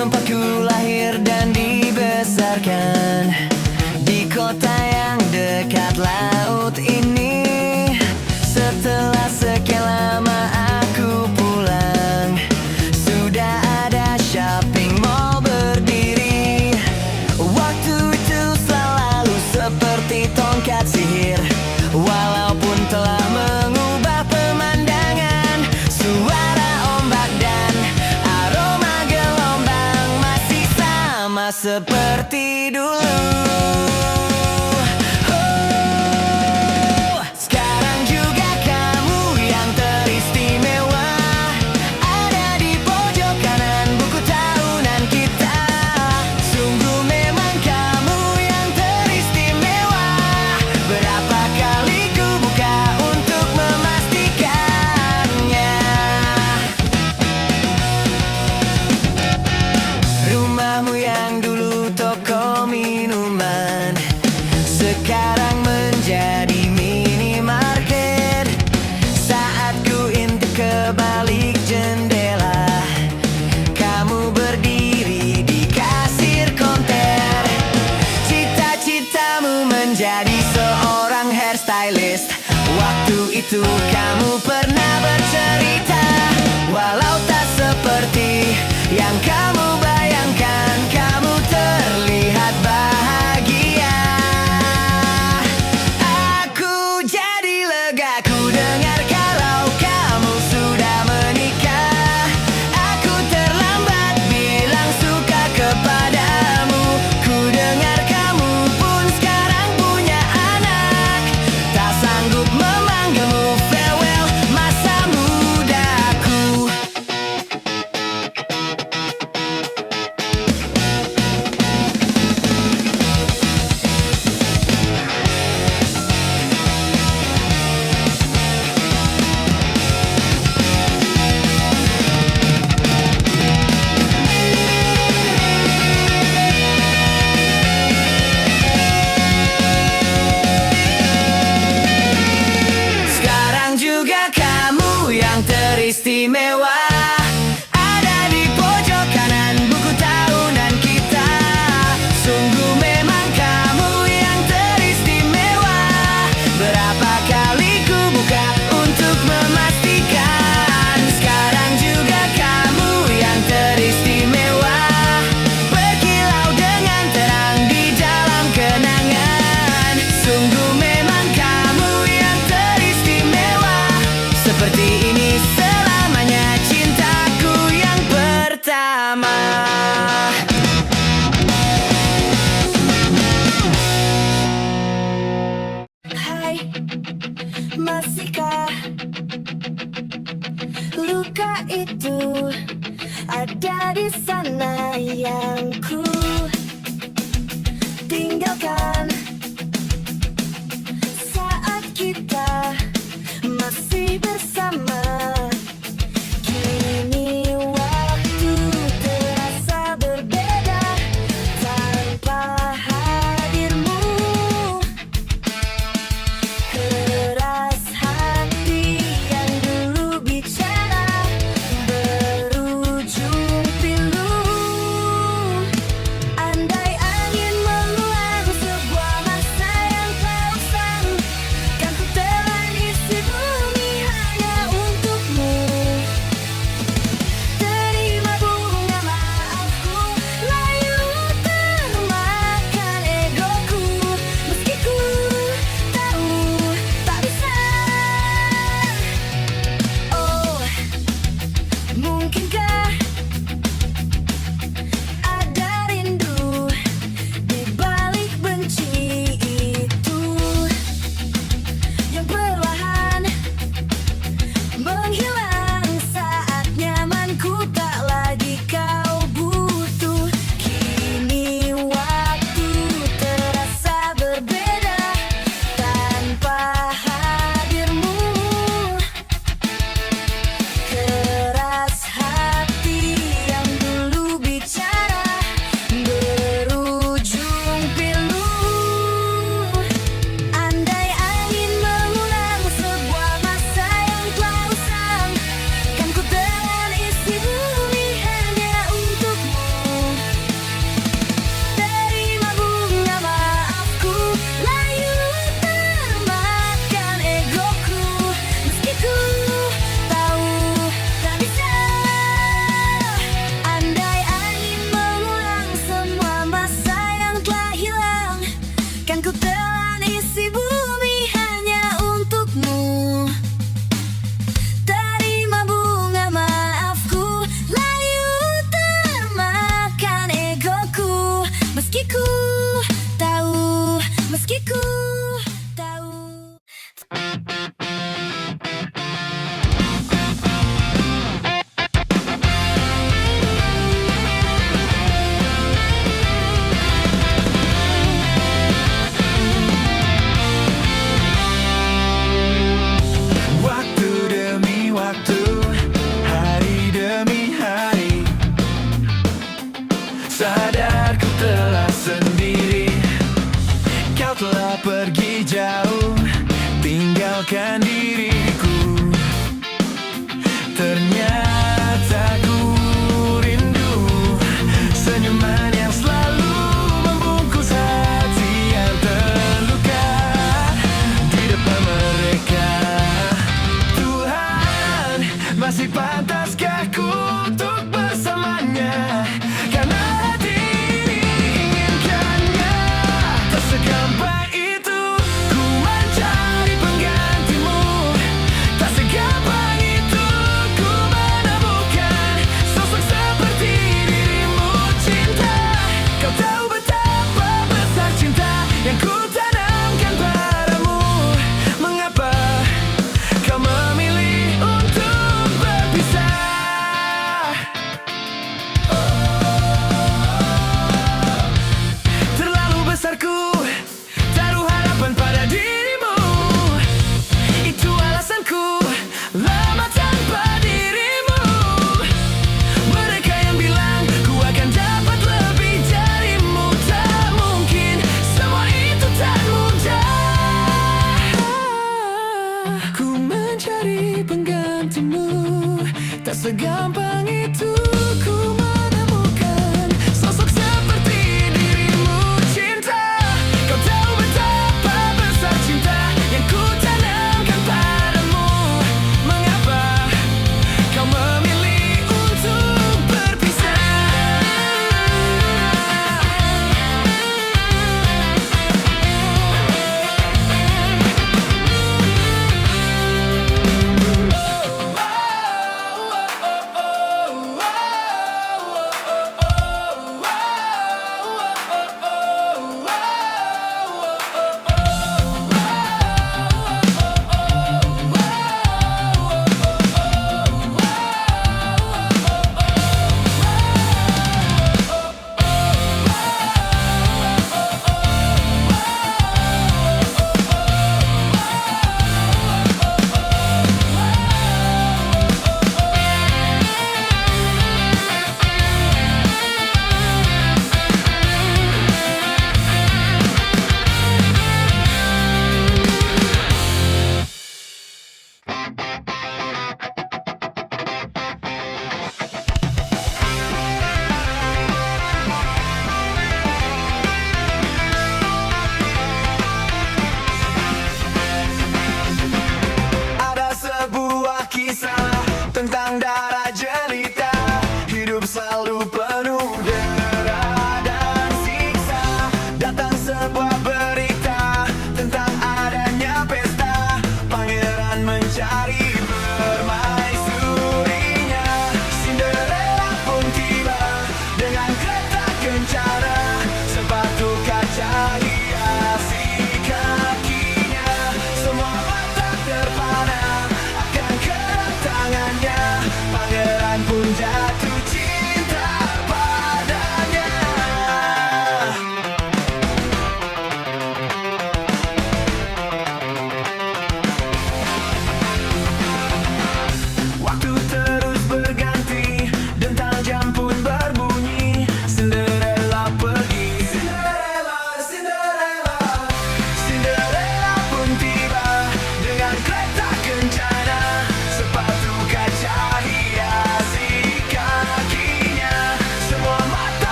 Tempatku lahir dan dibesarkan di kota yang dekat laut ini. Setelah sekian lama aku pulang, sudah ada shopping mall berdiri. Waktu itu selalu seperti tongkat sihir, walaupun telah mengubah pemandangan. Suara ombak dan aroma gelombang masih sama seperti dulu. Sekarang juga kamu yang teristimewa, ada di pojok kanan buku tahunan kita. Sungguh memang kamu yang teristimewa. Berapa kali ku buka untuk memastikannya. Rumahmu yang dulu toko minuman, sekarang menjadi minimarket. Saat ku intip ke balik jendela, kamu berdiri di kasir konter. Cita-citamu menjadi seorang hairstylist. Waktu itu kamu pernah bercerita, walau tak seperti yang kamu bayangkan, kamu terlihat bahagia. Aku jadi lega ku dengar kalau kamu sudah menikah. Aku terlambat bilang suka kepadamu. Ku dengar kamu pun sekarang punya anak. Tak sanggup memanggilmu farewell masa mudaku. Sekarang juga kamu yang teristimewa, ada di pojok kanan buku tahunan kita. Sungguh memang kamu yang teristimewa. Berapa kali ku buka untuk memastikan. Sekarang juga kamu yang teristimewa, berkilau dengan terang di dalam kenangan. Sungguh memang kamu yang teristimewa. Seperti ini selamanya cintaku yang pertama. Hai, masihkah luka itu ada di sana yang ku tinggalkan saat kita masih bersama. Kini waktu terasa berbeda tanpa hadirmu. Keras hati yang dulu bicara berujung pilu. Andai angin mengulang sebuah masa yang telah usang, kan ku telan isi bumi hanya untukmu. menyembunyikan diriku. Ternyata ku rindu senyuman yang selalu membungkus hati yang terluka di depan mereka. Tuhan, masih pantaskah ku untuk bersamanya? Karena hati ini inginkannya. Tak segampang itu ku mencari penggantimu.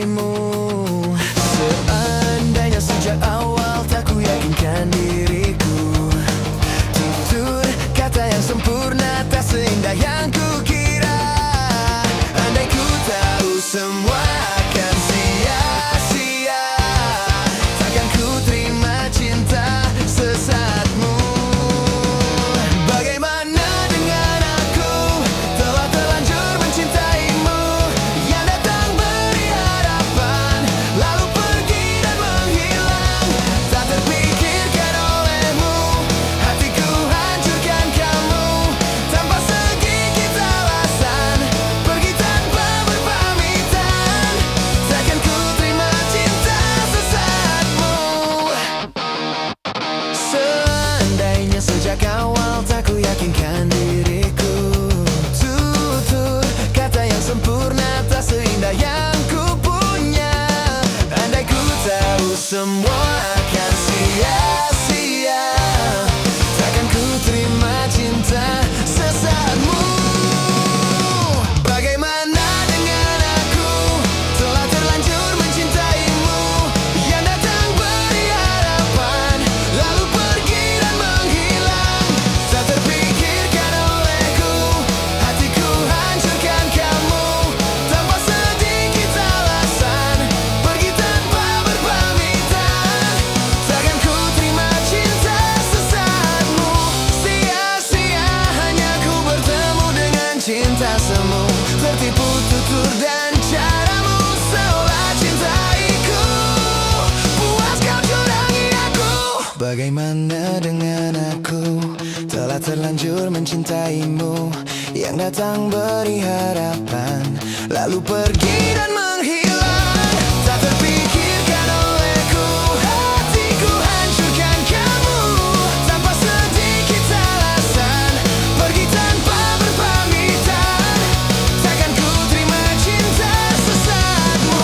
cintaimu. Seandainya sejak awal tak ku yakinkan diriku, tutur kata yang sempurna tak seindah yang ku kira. Andai ku tahu semua akan sia-sia, takkan ku terima cinta sesaatmu. Bagaimana dengan aku, telah terlanjur mencintaimu, yang datang beri harapan, lalu pergi dan menghilang. Tak terpikirkan olehmu, hatiku hancurkan kamu, tanpa sedikit alasan, pergi tanpa berpamitan. Takkan ku terima cinta sesaatmu. Seandainya sejak awal tak ku yakinkan diriku, tutur kata yang sempurna tak seindah yang ku punya. Andai ku tahu semua akan sia-sia, takkan ku terima cinta sesaatmu. Bagaimana dengan aku, telah terlanjur mencintaimu, yang datang beri harapan, lalu pergi dan menghilang. Tak terpikirkan olehku, hatiku hancurkan kamu, tanpa sedikit alasan, pergi tanpa berpamitan. Takkan ku terima cinta sesaatmu. Sia-sia hanya ku bertemu dengan cinta semu, tertipu tutur dan caramu, seolah cintaiku, puas kau curangi aku. Bagaimana dengan aku, telah terlanjur mencintaimu, yang datang beri harapan, lalu pergi dan menghilang. Tak terpikirkan olehku, hatiku hancurkan kamu, tanpa sedikit alasan, pergi tanpa berpamitan. Takkan ku terima cinta sesaatmu.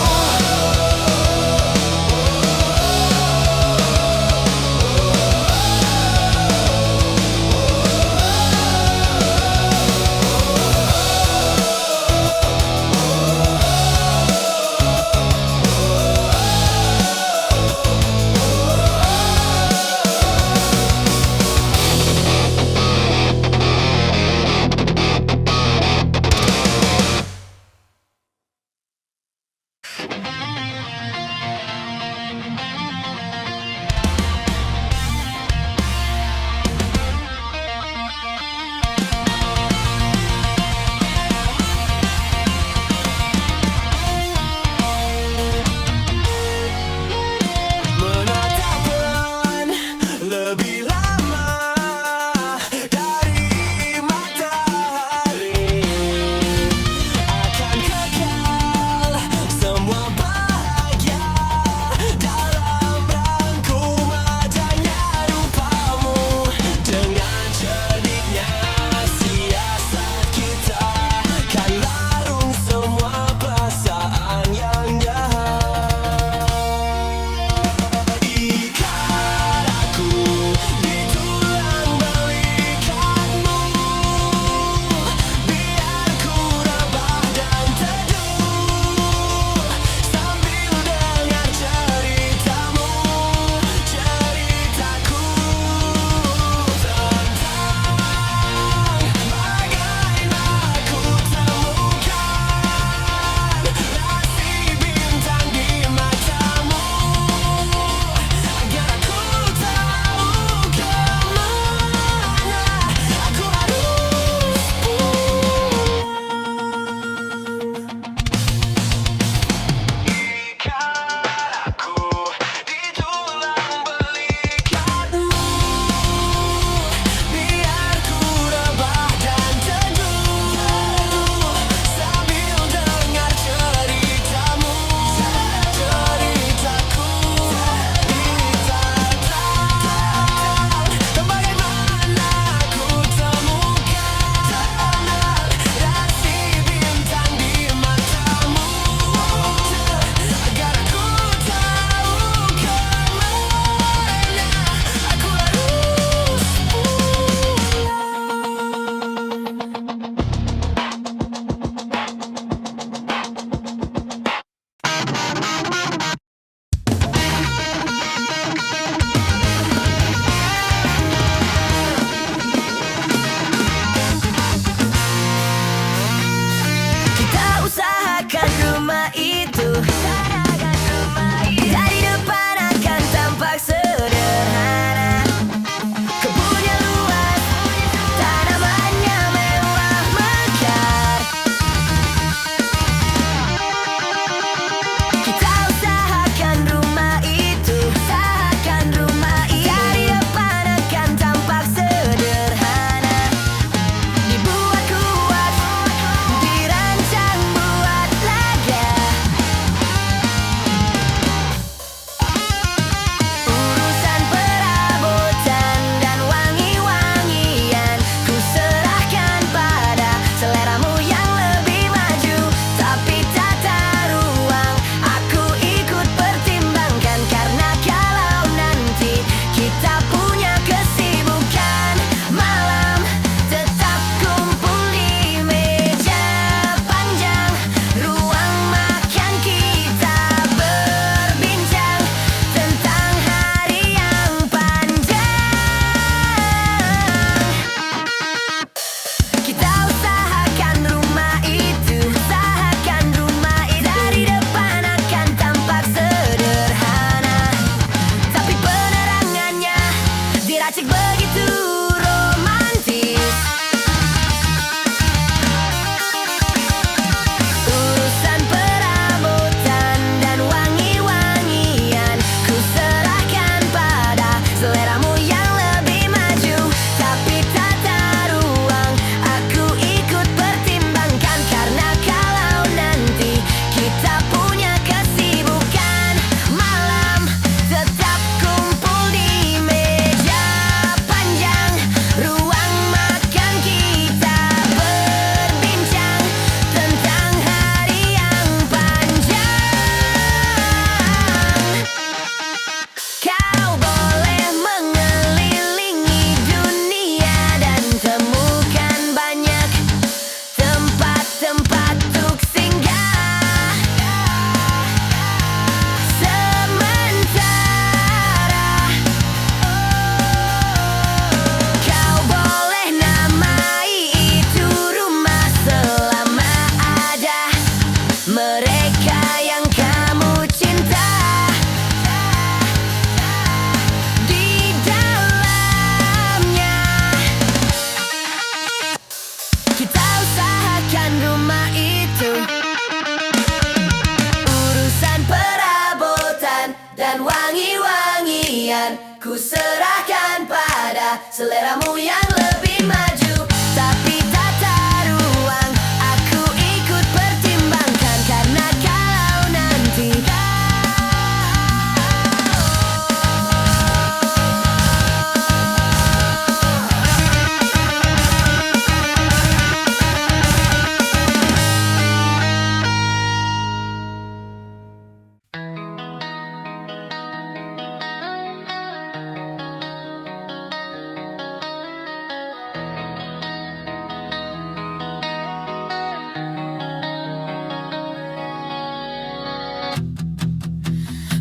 dan wangi-wangian ku serahkan pada seleramu yang lebih maju. Tapi tata ruang aku ikut pertimbangkan, karena kalau nanti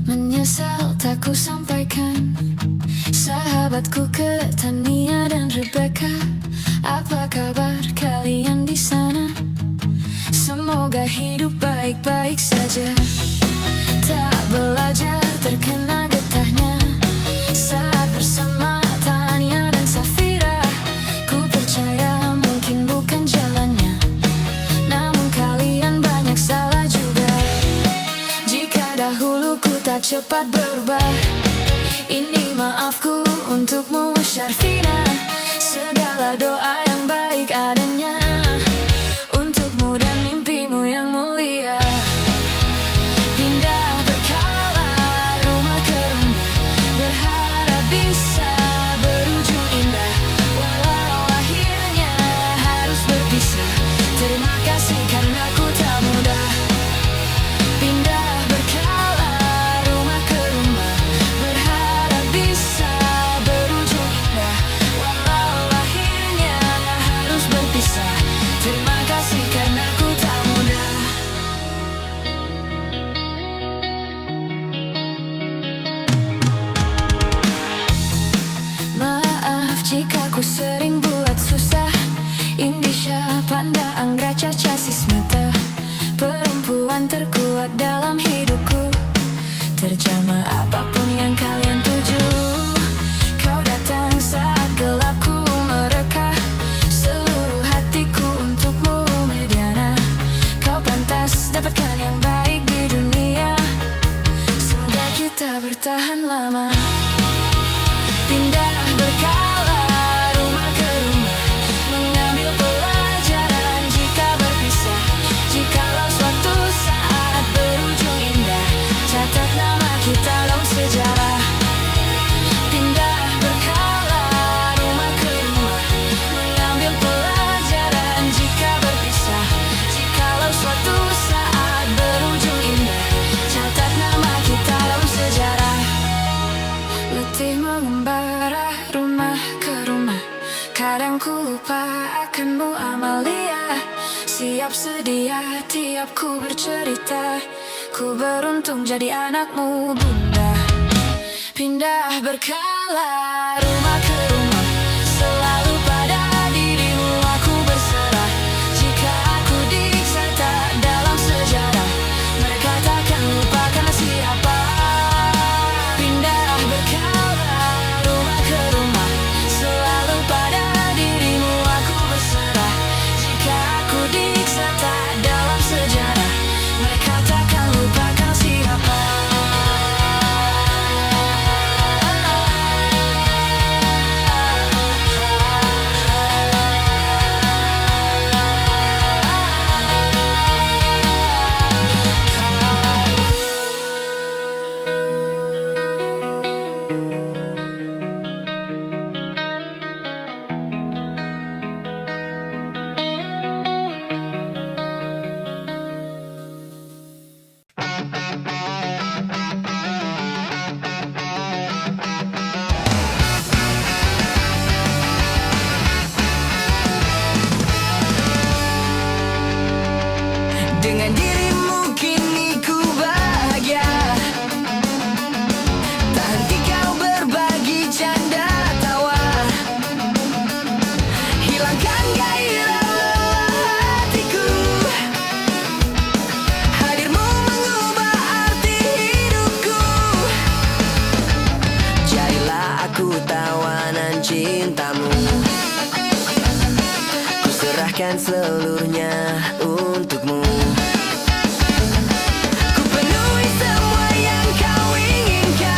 menyesal tak ku sampaikan, sahabatku Tania dan Rebecca. Apa kabar kalian di sana? Semoga hidup baik-baik saja. Tak belajar terkena getahnya saat bersama Tania dan Safira. Ku percaya mungkin bukan jalannya, namun kalian banyak salah juga. Jika dahulu ku tak cepat berubah, ini maafku untukmu Syarfina. Segala doa yang baik adanya untukmu dan mimpimu yang mulia. Pindah berkala rumah ke rumah, berharap bisa berujung indah. Walau akhirnya harus berpisah, terima kasih karena ku tak mudah. Pindah berkala rumah ke rumah, berharap bisa berujung indah. Walau akhirnya harus berpisah, terima kasih karena ku tak mudah. Maaf jika ku sering buat susah. Indisha, Panda, Anggra, Caca, Sismita, perempuan terkuat dalam hidupku. Terjemah apapun yang kalian tuju. Kau datang saat gelapku mereka, seluruh hatiku untukmu Mediana. Kau pantas dapatkan yang baik di dunia, semoga kita bertahan lama. Pindah berkala rumah ke rumah, mengambil pelajaran jika berpisah. Jikalau suatu saat berujung indah, catat nama kita dalam sejarah. Pindah berkala rumah ke rumah, mengambil pelajaran jika berpisah. Jikalau suatu saat berujung indah, catat nama kita dalam sejarah. Letih mengembara rumah ke rumah, kadang ku lupa akanmu Amalia. Siap sedia tiap ku bercerita, ku beruntung jadi anakmu bunda. Pindah berkala rumah ke rumah, selalu pada dirimu aku berserah. Jika aku diksa tak dalam sejarah, mereka takkan lupakan siapa. Pindah berkala rumah ke rumah, selalu pada dirimu aku berserah. Jika aku diksa tak dalam sejarah, mereka takkan lupakan siapa. Dengan dirimu kini ku bahagia, tak henti kau berbagi canda tawa, hilangkan gairah hatiku. Hadirmu mengubah arti hidupku. Jadilah aku tawanan cintamu, ku serahkan seluruhnya untukmu. Ku penuhi semua yang kau inginkan.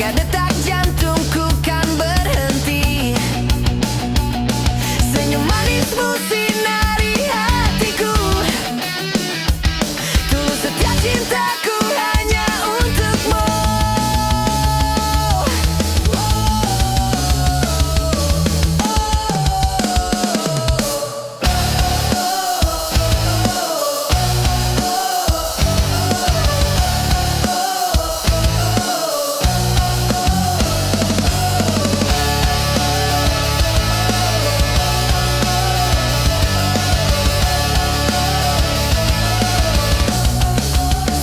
hingga detak jantungku kan berhenti. Senyum manismu sinari hatiku, tulus setiap cintaku hanya untukmu.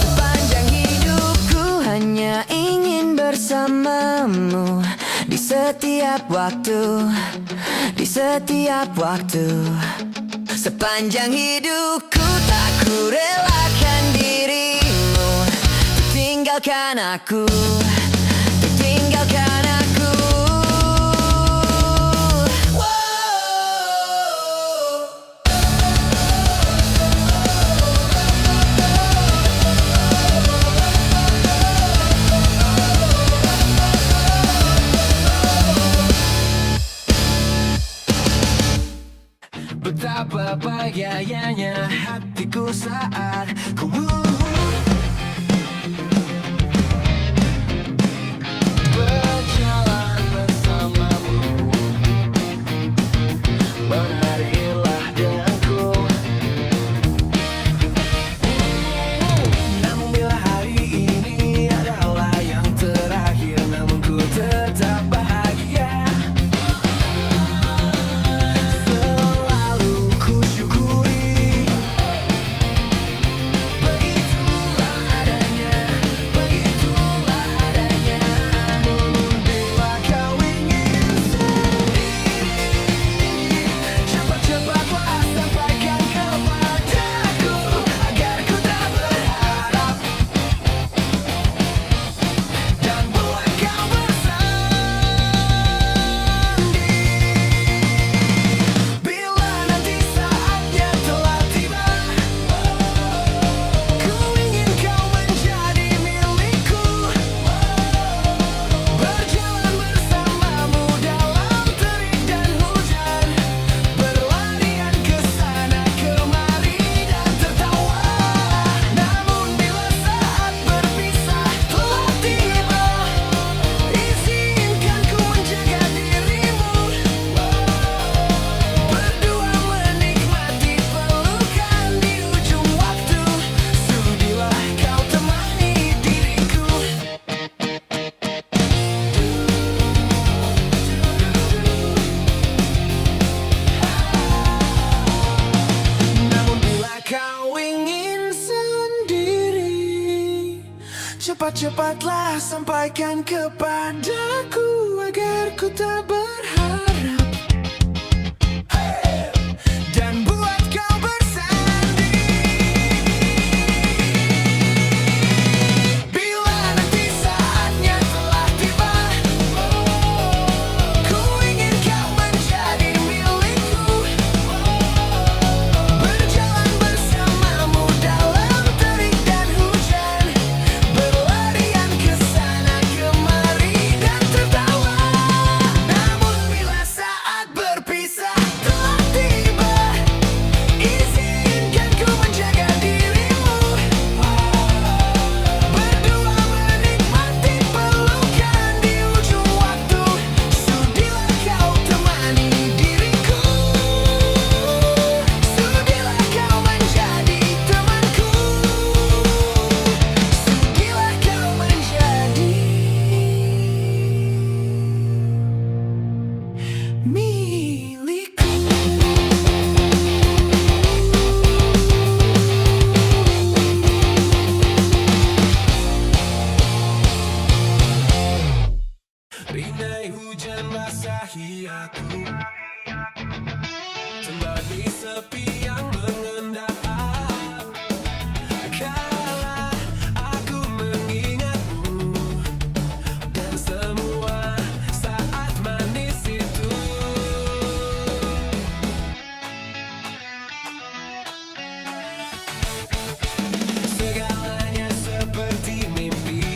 Sepanjang hidupku hanya ingin bersamamu, di setiap waktu, di setiap waktu. Sepanjang hidupku tak ku relakan dirimu, tinggalkan aku, tinggalkan aku. Betapa bahagianya hatiku saat ku berjalan bersamamu. Menarilah denganku. Namun bila hari ini adalah yang terakhir, namun ku tetap bahagia. Selalu ku syukuri, begitulah adanya, begitulah adanya. Namun bila kau ingin sendiri, cepat-cepatlah sampaikan kepadaku, agar ku tak berharap dan buat kau bersanding. Bila nanti saatnya telah tiba, ku ingin kau menjadi milikku. Berjalan bersamamu dalam terik dan hujan, berlarian ke sana kemari dan tertawa. Namun bila saat berpisah telah tiba, izinkan ku menjaga dirimu. Berdua menikmati pelukan di ujung waktu. Sudilah kau temani diriku. Namun bila kau ingin sendiri, cepat-cepatlah sampaikan kepadaku, agar ku tak berharap dan buat kau bersanding. Bila nanti saatnya telah tiba, ku ingin kau menjadi milikku. Berjalan bersamamu dalam terik dan hujan, berlarian ke sana kemari dan tertawa. Namun bila saat berpisah telah tiba, izinkan ku menjaga dirimu. Berdua menikmati pelukan di ujung waktu. Sudilah kau temani diriku. Sudilah kau menjadi temanku. Sudilah kau menjadi milikku. Rinai hujan basahi aku, sembari sepi yang mengendap. Kala aku mengingatmu dan semua saat manis itu. Segalanya seperti mimpi.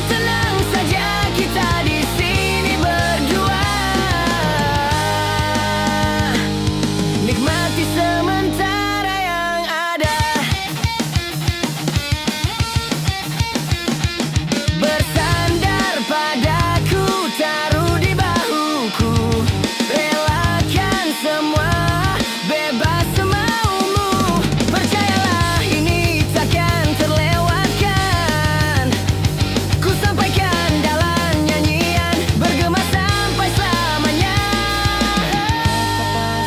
tenang saja, kita di sini berdua. Nikmati sementara yang ada. Bersandar padaku, taruh di bahuku. Relakan semua, bebas semaumu. Percayalah ini takkan terlewatkan. Ku sampaikan dalam nyanyian, bergema sampai selamanya.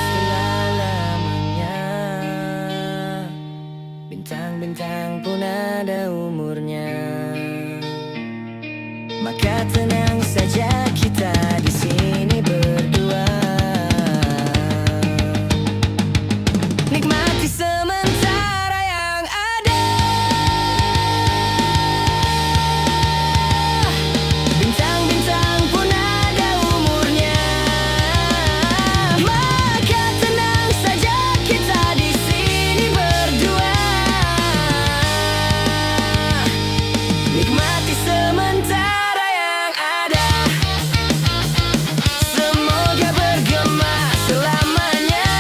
Selama-lamanya. Bintang-bintang pun ada umurnya. Maka tenang saja, kita di sini berdua. Nikmati sementara yang ada. Bintang-bintang pun ada umurnya. Maka tenang saja, kita di sini berdua. Nikmati sementara yang ada. Semoga bergema selamanya.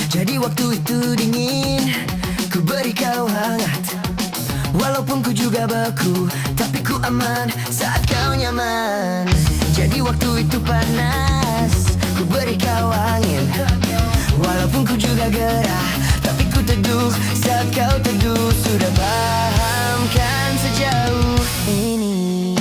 Jadi waktu itu dingin, ku beri kau hangat. Walaupun ku juga beku, tapi ku aman saat kau nyaman. Jadi waktu itu panas, ku beri kau angin. Walaupun ku juga gerah, tapi ku teduh saat kau teduh. Sudah paham kan sejauh ini?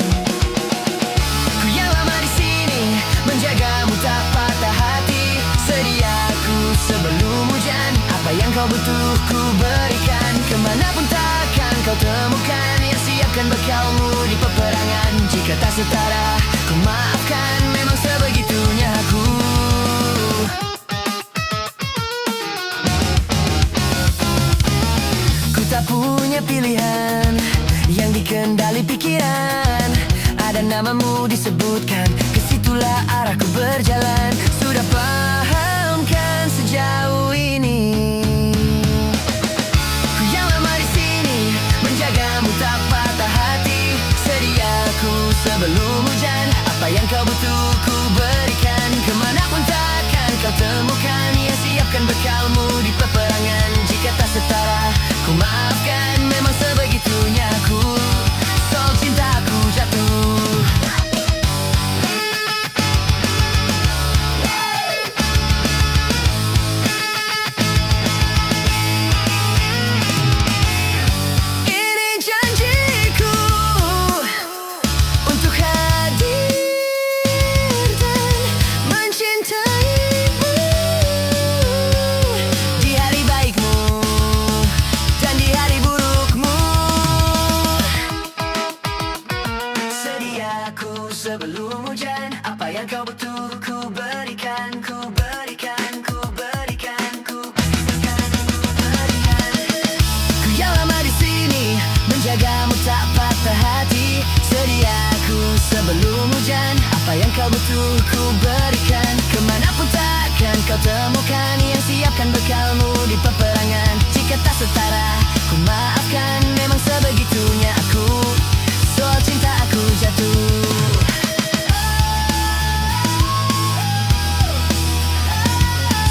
Ku yang lama di sini, menjagamu tak patah hati. Sediaku sebelum hujan, apa yang kau butuh ku berikan. Kemanapun takkan kau temukan, yang siapkan bekalmu di peperangan. Jika tak setara, ku maafkan, memang sebegitunya aku. Ku tak punya pilihan yang dikendali pikiran. Ada namamu disebutkan, kesitulah arahku berjalan. Sudah paham kan sejauh ini? Ku yang lama di sini, menjagamu tak patah hati. Sediaku sebelum hujan, apa yang kau butuh ku berikan. Kemanapun takkan kau temukan, yang siapkan bekalmu di peperangan. Jika tak setara, ku maafkan, memang sebegitunya aku. Soal cintaku jatuh. Ini janjiku untuk hadir dan mencintaimu di hari baikmu dan di hari burukmu. Sediaku sebelum hujan, apa yang kau butuh ku berikan, ku berikan, ku berikan, ku berikan, ku berikan. Ku yang lama di sini, menjagamu tak patah hati. Sediaku sebelum hujan, apa yang kau butuh ku berikan. Kemanapun takkan kau temukan, yang siapkan bekalmu di peperangan. Jika tak setara, ku maafkan, memang sebegitunya aku. Soal cinta aku jatuh.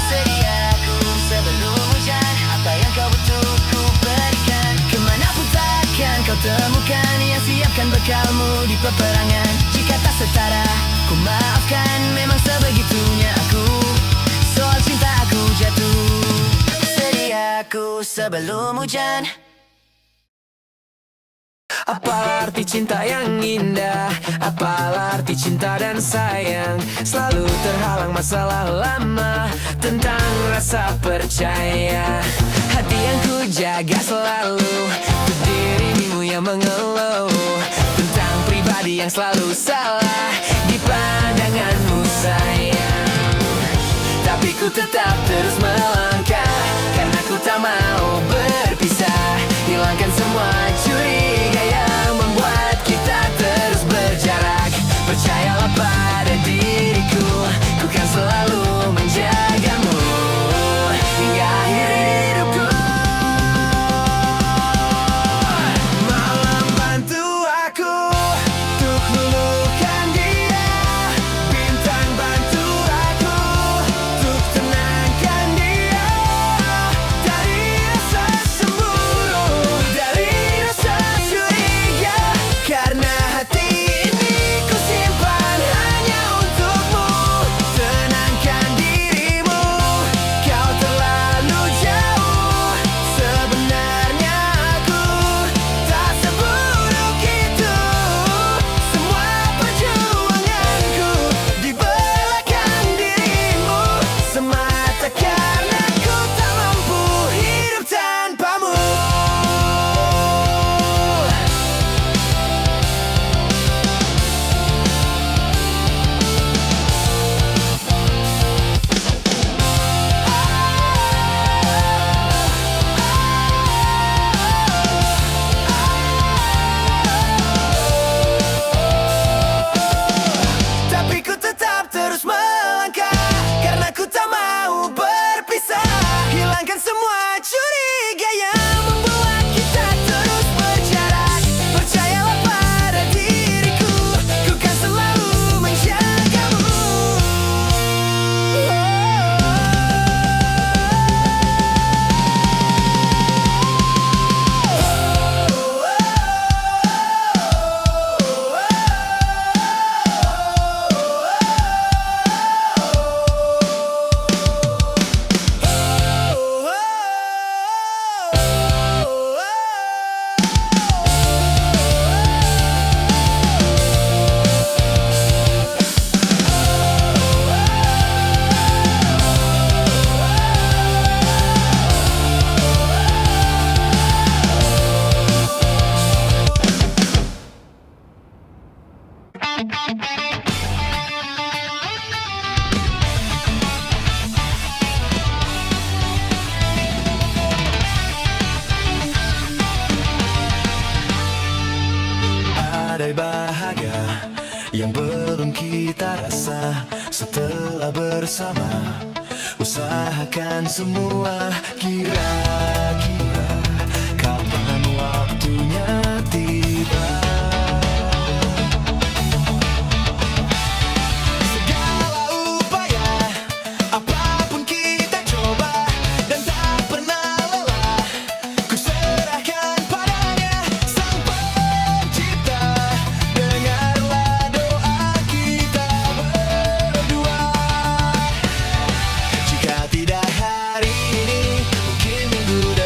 Sediaku sebelum hujan, apa yang kau butuh ku berikan. Kemanapun takkan kau temukan, yang siapkan bekalmu di peperangan. Jika tak setara, ku maafkan, memang sebegitunya aku. Soal cinta aku jatuh. Sediaku sebelum hujan. Apa arti cinta yang indah? Apa arti cinta dan sayang? Selalu terhalang masalah lama tentang rasa percaya. Hati yang ku jaga selalu, untuk dirimu yang hanya mengeluh tentang pribadi yang selalu salah di pandanganmu sayang. Tapi ku tetap terus melangkah karena ku tak mau berpisah. Hilangkan semua curiga yang membuat kita terus berjarak. Percayalah pada diriku, ku kan selalu menjagamu hingga akhir hidupku. Malam bantu aku untuk melukan dia, bintang bantu aku untuk tenangkan dia dari rasa cemburu, dari rasa curiga. Karena hati ini ku simpan hanya untukmu. Tenangkan dirimu, kau terlalu jauh. Sebenarnya aku tak seburuk itu. Semua perjuanganku di belakang dirimu, semata karena ku tak mampu hidup tanpamu. Tapi ku tetap terus melangkah karena ku tak mau berpisah. Hilangkan semua curiga yang membuat kita terus berjarak. Percayalah pada diriku, ku kan selalu menjagamu. Ada bahagia yang belum kita rasa setelah bersama. Usahakan semua, kira-kira kapan waktunya tiba. Segala upaya, apapun kita coba dan tak pernah lelah. Ku serahkan padanya Sang Pencipta. Dengarlah doa kita berdua. Jika tidak hari ini, mungkin minggu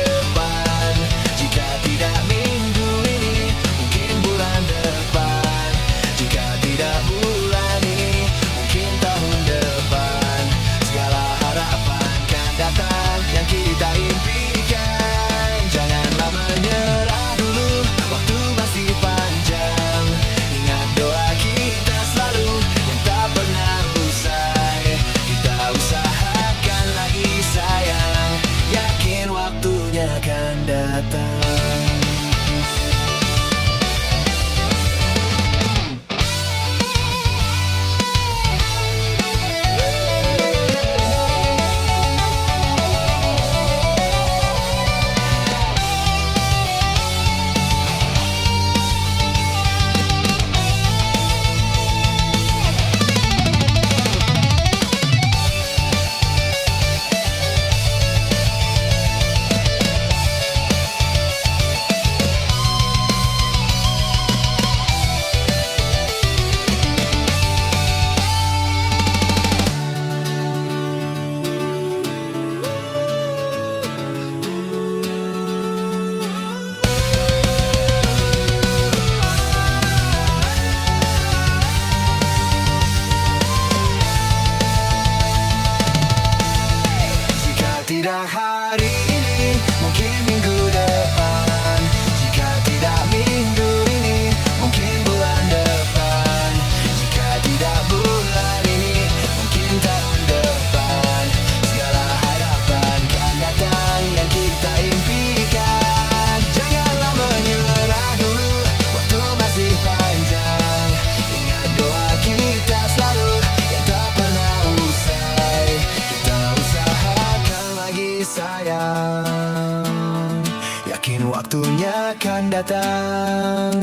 datang.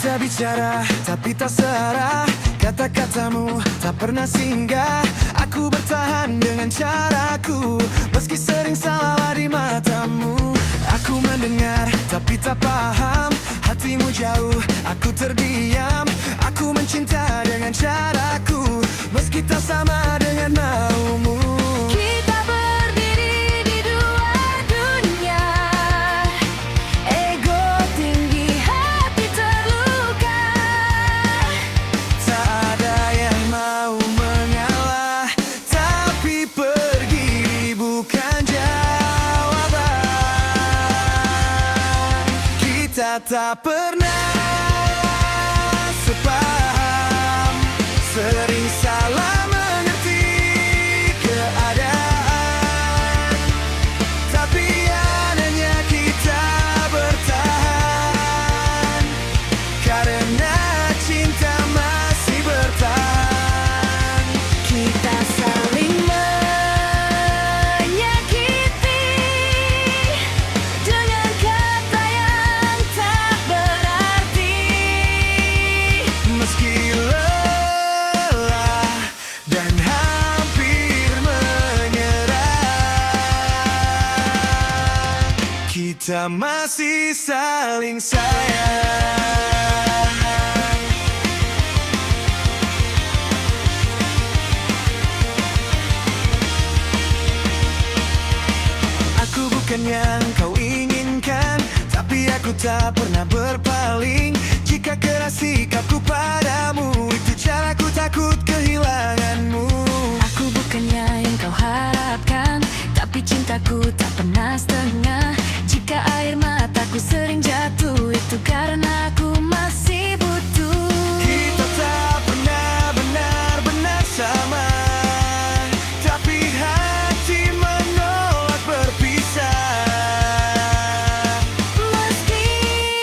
Kita bicara tapi tak searah, kata-katamu tak pernah singgah. Aku bertahan dengan caraku, meski sering salah di matamu. Aku mendengar tapi tak paham, hatimu jauh, aku terdiam. Aku mencinta dengan caraku, meski tak sama dengan maumu. Kita berdiri di dua dunia, ego tinggi, hati terluka. Tak ada yang mau mengalah, tapi pergi bukan jawaban. Kita tak pernah sepaham, sering salah mengerti keadaan. Tapi anehnya kita bertahan, karena cinta masih bertahan. Kita saling menyakiti dengan kata yang tak berarti. Meski lelah dan hampir menyerah, kita masih saling sayang. Aku bukan yang kau inginkan, tapi aku tak pernah berpaling. Jika keras sikapku padamu, itu caraku takut kehilanganmu. Aku bukannya yang kau harapkan, tapi cintaku tak pernah setengah. Jika air mataku sering jatuh, itu karena aku masih butuh. Kita tak pernah benar-benar sama, tapi hati menolak berpisah. Meski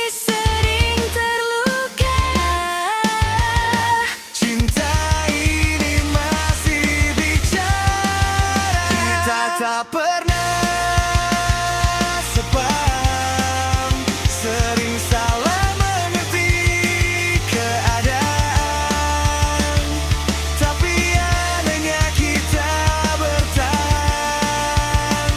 sering terluka, Cinta ini masih bicara. Kita tak pernah sepaham, sering salah mengerti keadaan. Tapi anehnya kita bertahan,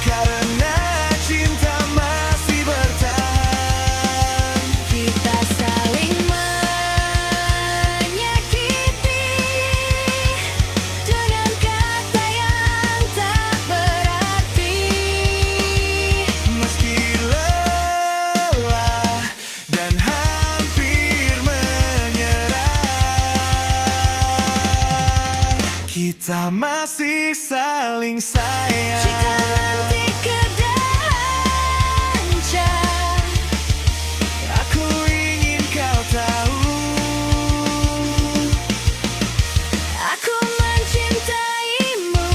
karena cinta masih bertahan. kita saling menyakiti dengan kata yang tak berarti. Meski lelah dan hampir menyerah, kita masih saling sayang. Jika nanti keadaan hancur, Aku ingin kau tahu, aku mencintaimu.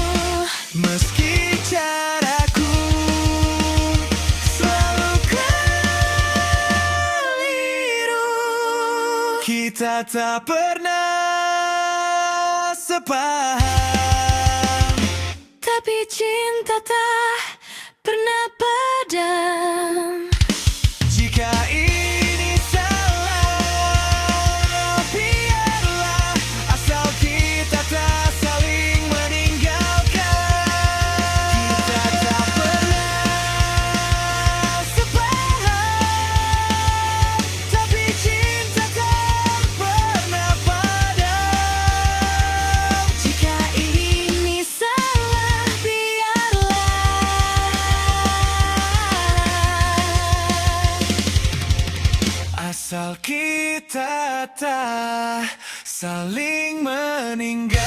meski caraku selalu keliru, kita tak pernah sepaham. Tapi cinta tak pernah padam. Jika ini salah, biarlah, asal kita tak saling meninggalkan. Kita tak pernah sepaham, tapi cinta tak pernah padam. Jika ini salah, biarlah. Asal kita tak saling meninggalkan.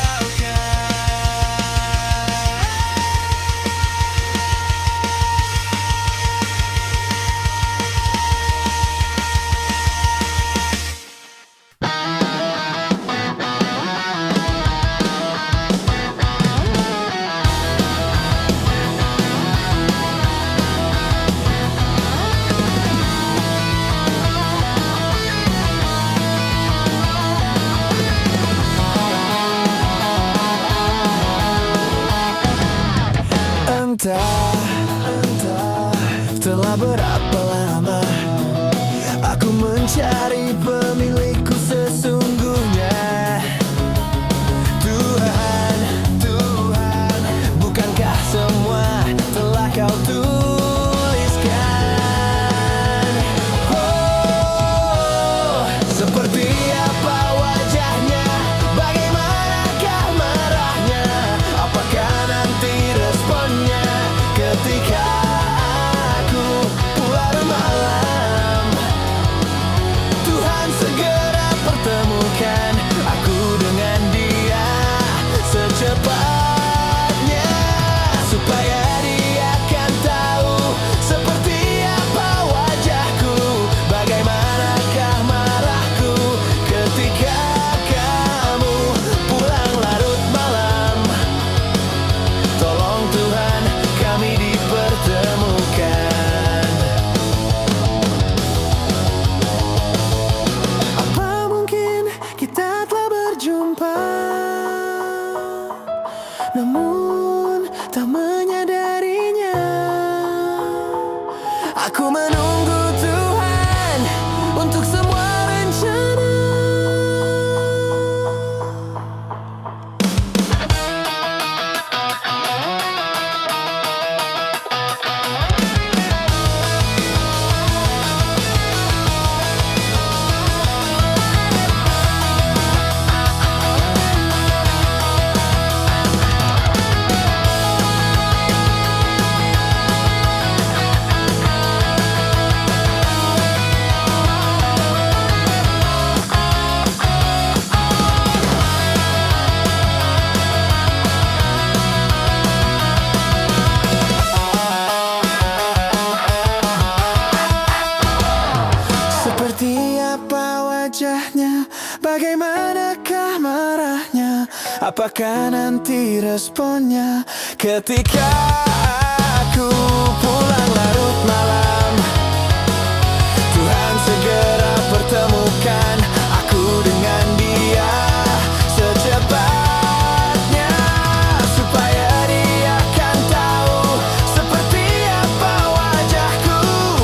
Entah telah berapa lama aku mencari pemilikku sesungguhnya. Tuhan, bukankah semua telah kau tuliskan? Oh, seperti apa wajahnya, bagaimanakah marahnya, apakah nanti responnya ketika aku pulang malam? Tuhan segera pertemukan aku dengan dia secepatnya, supaya dia kan tahu seperti apa wajahku, bagaimanakah marahku ketika kamu pulang larut malam. Tolong Tuhan, kami dipertemukan. Apa mungkin kita telah berjumpa, namun tak menyadarinya. Aku menunggu Tuhan untuk semua rencana. Seperti apa wajahnya, bagaimanakah marahnya, apakah nanti responnya ketika aku pulang larut malam? Tuhan segera pertemukan aku dengan dia secepatnya, supaya dia kan tahu seperti apa wajahku,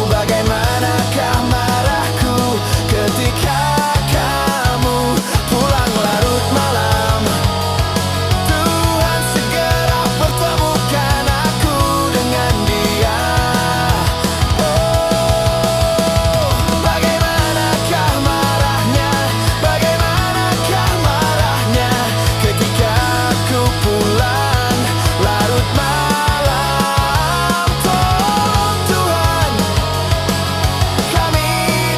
bagaimanakah marahku ketika kamu pulang larut malam. Tuhan segera pertemukan aku dengan dia. Oh, bagaimanakah marahnya, bagaimanakah marahnya ketika aku pulang larut malam. Tolong Tuhan, kami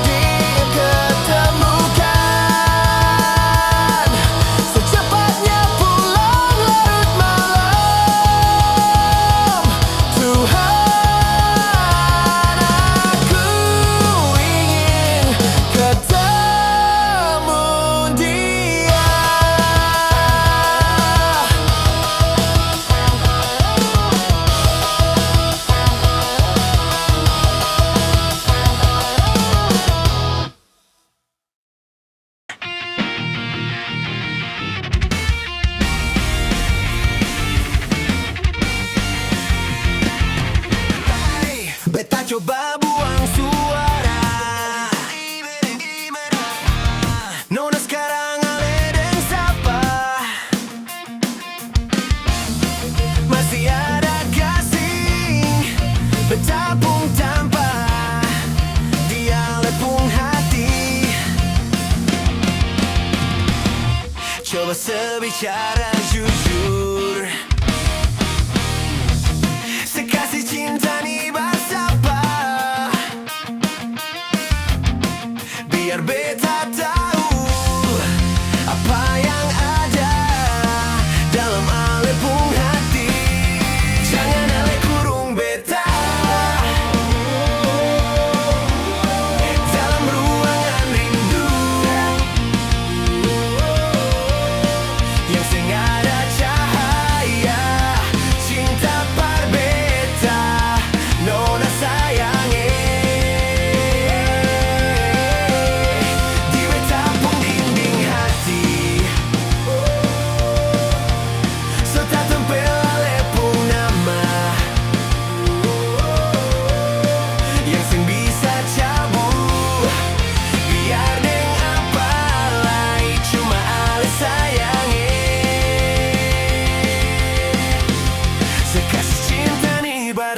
diketemukan. Secepatnya pulang larut malam. Tuhan, aku ingin ketemu dia. Beta coba buang suara, nona sekarang aledeng sapa. Masih ada kasih, beta pun tanpa dia lepung hati. Coba sebicara jujur, sekasih cinta nih basapa, biar beta tahu apa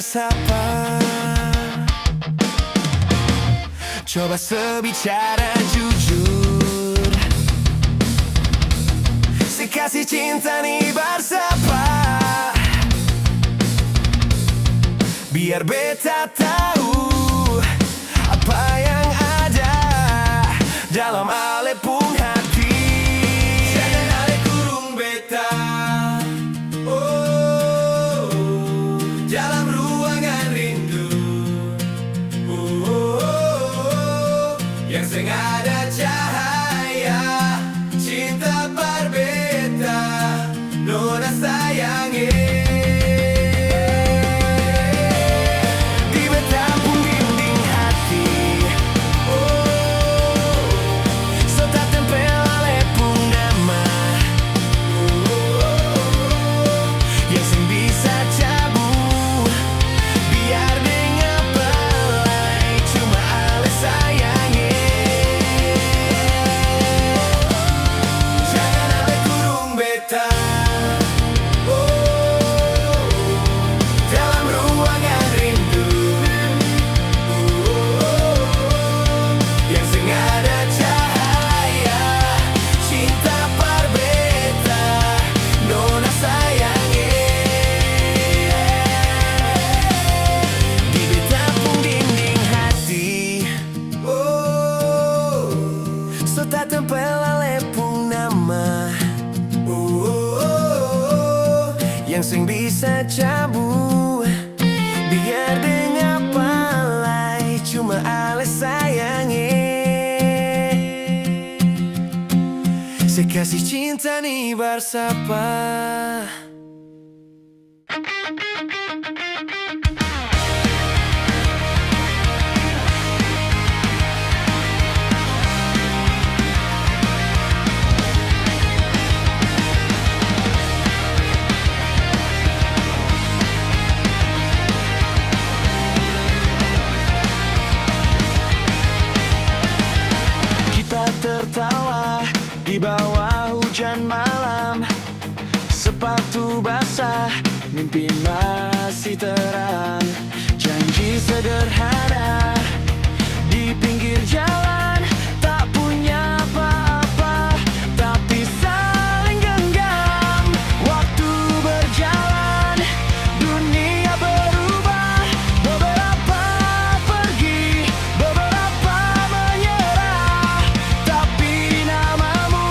bersapa. Coba sebicara jujur, sekasih cinta nih bersapa. Biar beta tahu apa yang ada dalam alepung hati. Jangan ale kurung beta, oh, dalam ruangan rindu, oh, yang seng ada cahaya cinta berbeda, nona sayangi. Tak tempel alepung nama, yang sing bisa cabu. Biar dengan palai cuma ale sayangi. Sekasih cinta nih bersapa. Tertawa di bawah hujan malam, sepatu basah, mimpi masih terang. Janji sederhana di pinggir jalan, tak punya apa-apa, tapi saling genggam. Waktu berjalan, dunia berubah, beberapa pergi, beberapa menyerah, tapi namamu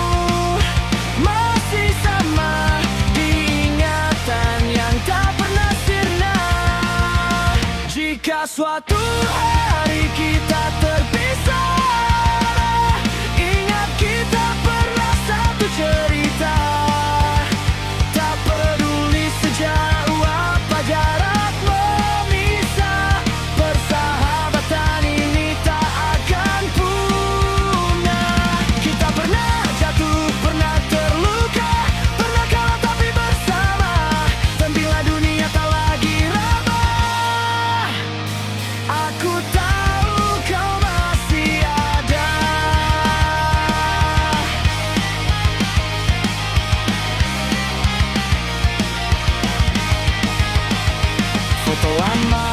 masih sama di ingatan yang tak pernah sirna. Jika suatu hari kita terpisah, ingat kita pernah satu cerita. Tak peduli sejauh apa jarak memisah, persahabatan ini tak akan punah. Kita pernah jatuh, pernah terluka, pernah kalah tapi bersama. Dan bila dunia tak lagi ramah, aku tahu kau masih ada. Foto lama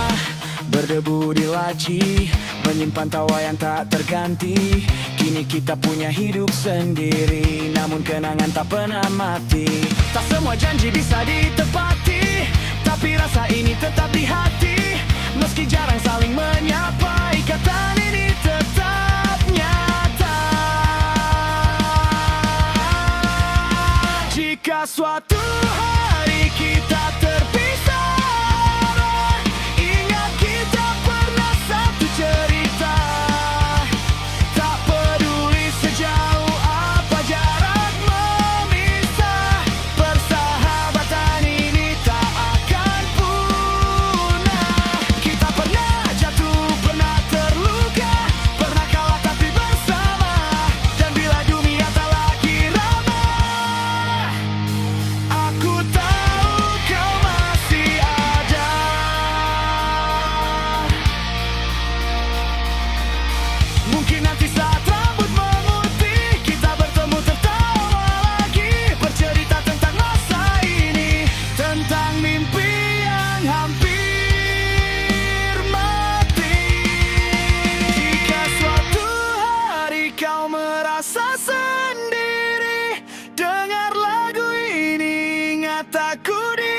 berdebu di laci, menyimpan tawa yang tak terganti. Kini kita punya hidup sendiri, namun kenangan tak pernah mati. Tak semua janji bisa ditepati, tapi rasa ini tetap di hati. Meski jarang saling menyapa, ikatan ini tetap nyata. Jika suatu hari kita terpisah, ingat kita pernah satu cerita. Tak peduli sejauh apa jarak memisah, persahabatan ini tak akan punah. Kita pernah jatuh, pernah terluka, pernah kalah tapi bersama. Dan bila dunia tak lagi ramah, ku di